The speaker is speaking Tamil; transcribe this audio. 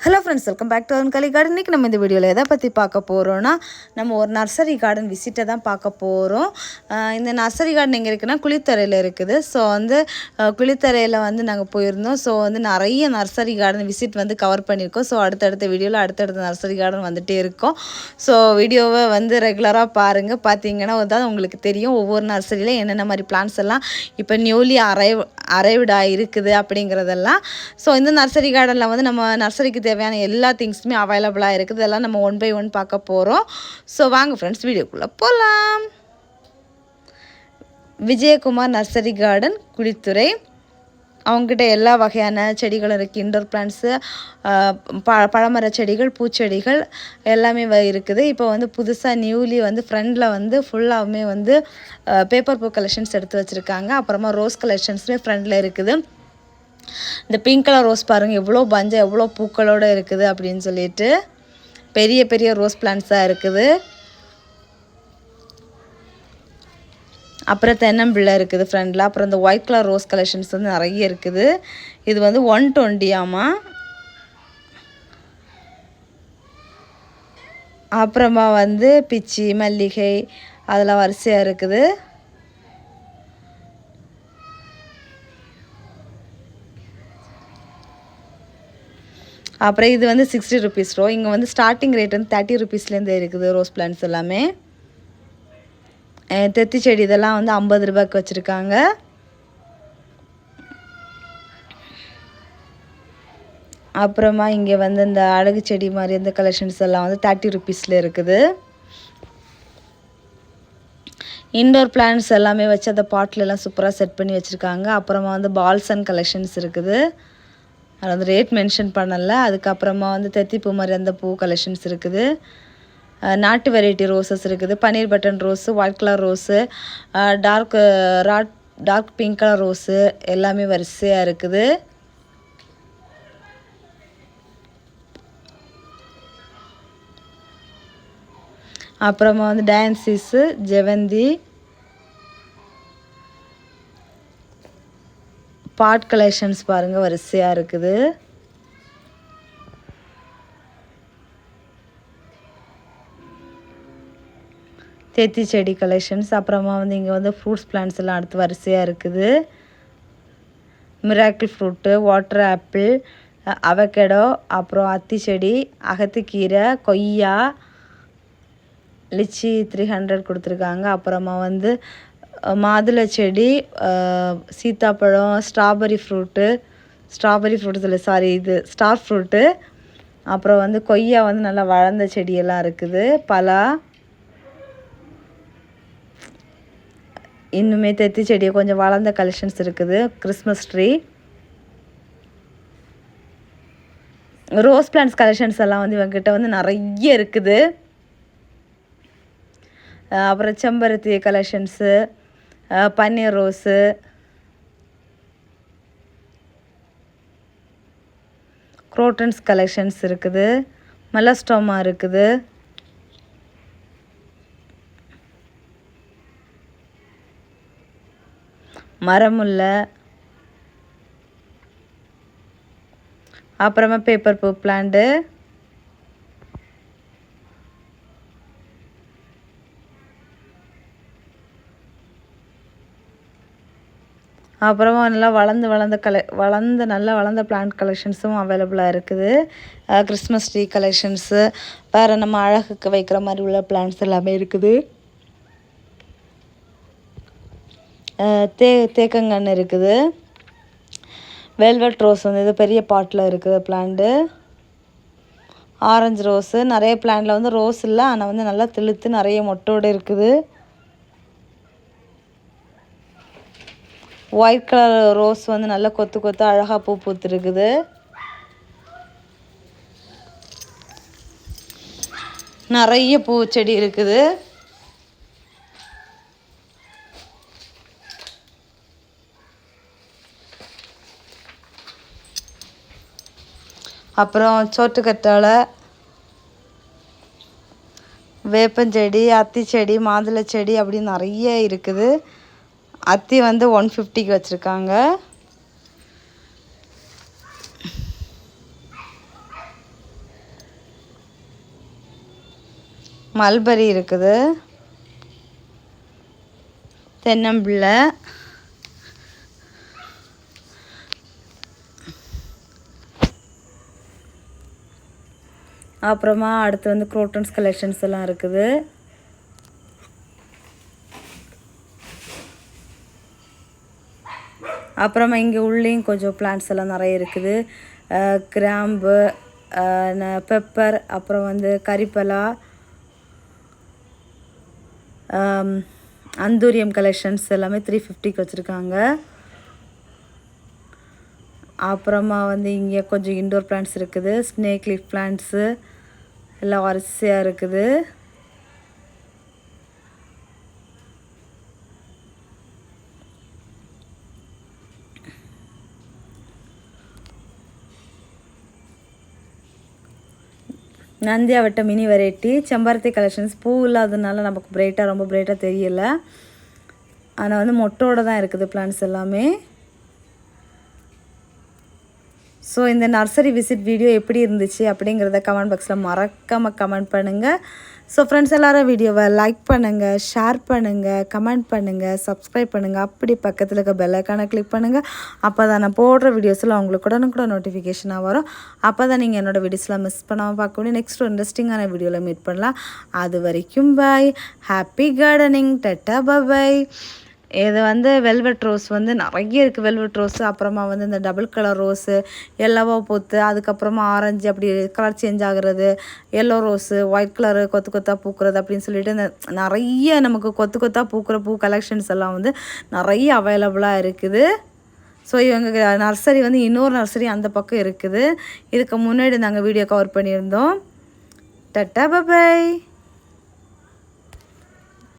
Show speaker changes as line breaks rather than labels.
Hello friends, welcome back to Arunkali garden. இன்றைக்கி நம்ம இந்த வீடியோவில் எதை பற்றி பார்க்க போகிறோன்னா, நம்ம ஒரு நர்சரி கார்டன் விசிட்டை தான் பார்க்க போகிறோம். இந்த நர்சரி கார்டன் எங்கே இருக்குன்னா குளித்தரையில் இருக்குது. ஸோ குளித்தரையில் நாங்கள் போயிருந்தோம். ஸோ நிறைய நர்சரி கார்டன் விசிட் கவர் பண்ணியிருக்கோம். ஸோ அடுத்தடுத்த வீடியோவில் அடுத்தடுத்த நர்சரி கார்டன் வந்துகிட்டே இருக்கும். ஸோ வீடியோவை ரெகுலராக பாருங்கள். பார்த்தீங்கன்னா தான் உங்களுக்கு தெரியும் ஒவ்வொரு நர்சரியில் என்னென்ன மாதிரி பிளான்ஸ் எல்லாம் இப்போ நியூலி அரைவ்டாக இருக்குது அப்படிங்கிறதெல்லாம். ஸோ இந்த நர்சரி கார்டனில் நம்ம நர்சரிக்கு தேவையான எல்லா திங்ஸுமே அவைலபிளாக இருக்குது. இதெல்லாம் நம்ம ஒன் பை ஒன் பார்க்க போகிறோம். ஸோ வாங்க ஃப்ரெண்ட்ஸ், வீடியோக்குள்ளே போகலாம். Vijayakumar nursery garden, Kuzhithurai. அவங்ககிட்ட எல்லா வகையான செடிகளும் இருக்குது. இன்டோர் பிளான்ட்ஸு, பழமர செடிகள், பூச்செடிகள் எல்லாமே இருக்குது. இப்போ புதுசாக நியூலி ஃப்ரண்டில் ஃபுல்லாகவுமே பேப்பர் பூ கலெக்ஷன்ஸ் எடுத்து வச்சுருக்காங்க. அப்புறமா ரோஸ் கலெக்ஷன்ஸுமே ஃப்ரண்டில் இருக்குது. இந்த பிங்க் கலர் ரோஸ் பாருங்கள், எவ்வளோ பஞ்சம் எவ்வளோ பூக்களோடு இருக்குது அப்படின்னு சொல்லிட்டு. பெரிய பெரிய ரோஸ் பிளான்ட்ஸாக இருக்குது. அப்புறம் தென்னம்பிள்ளை இருக்குது ஃப்ரண்டில். அப்புறம் இந்த ஒயிட் கலர் ரோஸ் கலெக்ஷன்ஸ் நிறைய இருக்குது. இது 120 ஆமா. அப்புறமா பிச்சி, மல்லிகை அதெல்லாம் வரிசையாக இருக்குது. அப்புறம் இது 60 ருபீஸ் ரோ. இங்கே ஸ்டார்டிங் ரேட் 30 ருபீஸ்லேருந்து இருக்குது ரோஸ் பிளான்ட்ஸ் எல்லாமே. தெத்தி செடி இதெல்லாம் 50 ரூபாய்க்கு வச்சுருக்காங்க. அப்புறமா இங்கே இந்த அழகு செடி மாதிரி இந்த கலெக்ஷன்ஸ் எல்லாம் 30 ருபீஸில் இருக்குது. இன்டோர் பிளான்ட்ஸ் எல்லாமே வச்சு அந்த பாட்டிலெல்லாம் சூப்பராக செட் பண்ணி வச்சுருக்காங்க. அப்புறமா பால்ஸ் அண்ட் கலெக்ஷன்ஸ் இருக்குது. அது ரேட் மென்ஷன் பண்ணலை. அதுக்கப்புறமா தெத்திப்பூ மாதிரி அந்த பூ கலெக்ஷன்ஸ் இருக்குது. நாட்டு வெரைட்டி ரோஸஸ் இருக்குது. பன்னீர் button rose, white colour rose, dark pink colour rose எல்லாமே வரிசையாக இருக்குது. அப்புறமா டான்சிஸு, ஜெவந்தி, பாட் கலெக்ஷன்ஸ் பாருங்கள் வரிசையாக இருக்குது. தேத்தி செடி கலெக்ஷன்ஸ். அப்புறமா இங்கே ஃப்ரூட்ஸ் பிளான்ட்ஸ் எல்லாம் அடுத்து வரிசையாக இருக்குது. Miracle fruit, water apple, avocado, அப்புறம் அத்தி செடி, அகத்திக்கீரை, கொய்யா, லிச்சி 300 கொடுத்துருக்காங்க. அப்புறமா மாதுளை செடி, சீத்தாப்பழம், ஸ்ட்ராபெரி ஃப்ரூட்ஸ் இல்லை சாரி, இது ஸ்டார் ஃப்ரூட்டு. அப்புறம் கொய்யா நல்லா வளர்ந்த செடியெல்லாம் இருக்குது. பலா, இன்னுமே தெத்தி செடியை கொஞ்சம் வளர்ந்த கலெக்ஷன்ஸ் இருக்குது. Christmas tree, rose plants collections எல்லாம் இவங்ககிட்ட நிறைய இருக்குது. அப்புறம் செம்பருத்தி கலெக்ஷன்ஸு, பன்னீர் ரோஸு, குரோட்டன்ஸ் கலெக்ஷன்ஸ் இருக்குது. மெலஸ்டோமா இருக்குது. மரமுல்லை, அப்புறமா பேப்பர் பூ பிளான்ட்டு, அப்புறமா நல்லா வளர்ந்த பிளான்ட் கலெக்ஷன்ஸும் அவைலபிளாக இருக்குது. கிறிஸ்மஸ் ட்ரீ கலெக்ஷன்ஸு, வேறு நம்ம அழகுக்கு வைக்கிற மாதிரி உள்ள பிளான்ட்ஸ் எல்லாமே இருக்குது. தேக்கங்கன்று இருக்குது. வெல்வெட் ரோஸ் இது பெரிய பாட்டில் இருக்குது பிளான்ட்டு. ஆரஞ்சு ரோஸு, நிறைய பிளான்ட்டில் ரோஸ் இல்லை, ஆனால் நல்லா தெளித்து நிறைய மொட்டோடு இருக்குது. ஒயிட் கலர் ரோஸ் நல்லா கொத்து அழகாக பூ பூத்துருக்குது. நிறைய பூச்செடி இருக்குது. அப்புறம் சோற்றுக்கற்றாழை, வேப்பஞ்செடி, அத்தி செடி, மாதுளை செடி அப்படின்னு நிறைய இருக்குது. அத்தி 150க்கு வச்சுருக்காங்க. மல்பரி இருக்குது, தென்னம்பிள்ளை, அப்புறமா அடுத்து வந்து குரோட்டன்ஸ் கலெக்ஷன்ஸ் எல்லாம் இருக்குது. அப்புறமா இங்கே உள்ளேயும் கொஞ்சம் பிளான்ட்ஸ் எல்லாம் நிறைய இருக்குது. கிராம்பு, பெப்பர், அப்புறம் வந்து கறிப்பலா, அந்தூரியம் கலெக்ஷன்ஸ் எல்லாமே 350க்கு வச்சுருக்காங்க. அப்புறமா வந்து இங்கே கொஞ்சம் இன்டோர் பிளான்ட்ஸ் இருக்குது. ஸ்னேக் லீஃப் பிளான்ட்ஸு எல்லாம் வரிசையாக இருக்குது. நந்தியாவட்ட மினி வெரைட்டி செம்பருத்தி கலெக்ஷன்ஸ். பூ இல்லாததுனால நமக்கு பிரைட்டாக ரொம்ப பிரைட்டாக தெரியலை. ஆனால் வந்து மொட்டோடு தான் இருக்குது பிளான்ட்ஸ் எல்லாமே. ஸோ இந்த நர்சரி விசிட் வீடியோ எப்படி இருந்துச்சு அப்படிங்கிறத கமெண்ட் பாக்ஸில் மறக்காமல் கமெண்ட் பண்ணுங்கள். ஸோ ஃப்ரெண்ட்ஸ் எல்லோரும் வீடியோவை லைக் பண்ணுங்கள், ஷேர் பண்ணுங்கள், கமெண்ட் பண்ணுங்கள், சப்ஸ்கிரைப் பண்ணுங்கள். அப்படி பக்கத்தில் இருக்க பெல் ஐக்கானை கிளிக் பண்ணுங்கள். அப்போ தான் நான் போடுற வீடியோஸில் உங்களுக்கு கூட நோட்டிஃபிகேஷனாக வரும். அப்போ தான் நீங்கள் என்னோடய வீடியோஸ்லாம் மிஸ் பண்ணாமல் பார்க்க முடியும். நெக்ஸ்ட் ஒரு இன்ட்ரெஸ்டிங்கான வீடியோவில் மீட் பண்ணலாம். அது வரைக்கும் bye. Happy gardening. Tata bye. இது வந்து வெல்வெட் ரோஸ் வந்து நிறைய இருக்குது. வெல்வெட் ரோஸு, அப்புறமா வந்து இந்த டபுள் கலர் ரோஸு, எல்லோவோ பூத்து, அதுக்கப்புறமா ஆரஞ்சு அப்படி கலர் சேஞ்ச் ஆகுறது, எல்லோ ரோஸு, ஒயிட் கலரு கொத்து கொத்தாக பூக்கிறது அப்படின்னு சொல்லிட்டு இந்த நிறைய நமக்கு கொத்து கொத்தாக பூக்கிற பூ கலெக்ஷன்ஸ் எல்லாம் வந்து நிறைய அவைலபிளாக இருக்குது. ஸோ இவங்க நர்சரி வந்து இன்னொரு நர்சரி அந்த பக்கம் இருக்குது. இதுக்கு முன்னாடி நாங்கள் வீடியோ கவர் பண்ணியிருந்தோம். டட்டா பாய்.